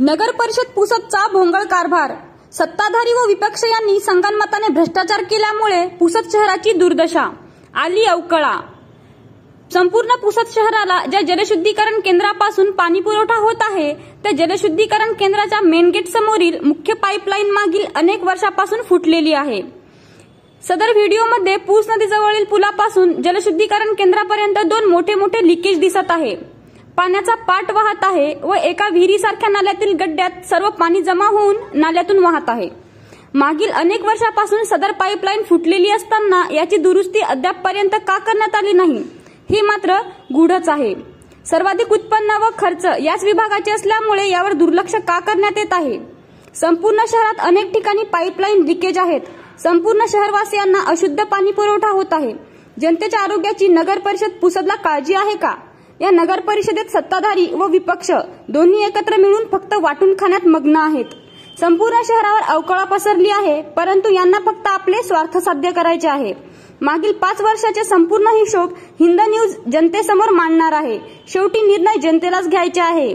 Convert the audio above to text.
नगर परिषद पुसदचा भोंगळ कारभार। सत्ताधारी व विपक्ष यांनी संगनमताने भ्रष्टाचार केल्यामुळे पुसद शहराची दुर्दशा आली अवकळा। संपूर्ण पुसद शहराला ज्या जलशुद्धीकरण केंद्रापासून पाणी पुरवठा होत आहे त्या जलशुद्धीकरण केंद्राच्या मेन गेट समोरील मुख्य पाईपलाईन मागील अनेक वर्षापासून फुटलेली आहे। सदर व्हिडिओमध्ये पूस नदीजवळील पुलापासून जलशुद्धीकरण केंद्रापर्यंत दोन मोठे मोठे लिकेज दिसत आहे। पाण्याचा पाट वाहत आहे व एका विहिरीसारख्या नाल्यातील गड्ड्यात सर्व पाणी जमा होऊन नाल्यातून वाहत आहे। मागील अनेक वर्षापासून सदर पाईपलाईन फुटलेली असताना याची दुरुस्ती अद्यापपर्यंत का करण्यात आली नाही हे मात्र गूढच आहे। सर्वाधिक उत्पन्न व खर्च याच विभागाचे असल्यामुळे यावर दुर्लक्ष का करण्यात येत आहे। संपूर्ण शहरात अनेक ठिकाणी पाईपलाईन लिकेज आहेत। संपूर्ण शहरवासियांना अशुद्ध पाणी पुरवठा होत आहे। जनतेच्या आरोग्याची नगर परिषद पुसदला काळजी आहे का? या नगर परिषदेत सत्ताधारी व विपक्ष दोन्ही एकत्र मिळून फक्त वाटून खाण्यात मग्न आहेत। संपूर्ण शहरावर अवकळा पसरली आहे, परंतु यांना फक्त आपले स्वार्थ साध्य करायचे आहे। मागील 5 वर्षाचे संपूर्ण हिशोब हिंद न्यूज जनतेसमोर मांडणार आहे। शेवटी निर्णय जनतेलाच घ्यायचे आहे।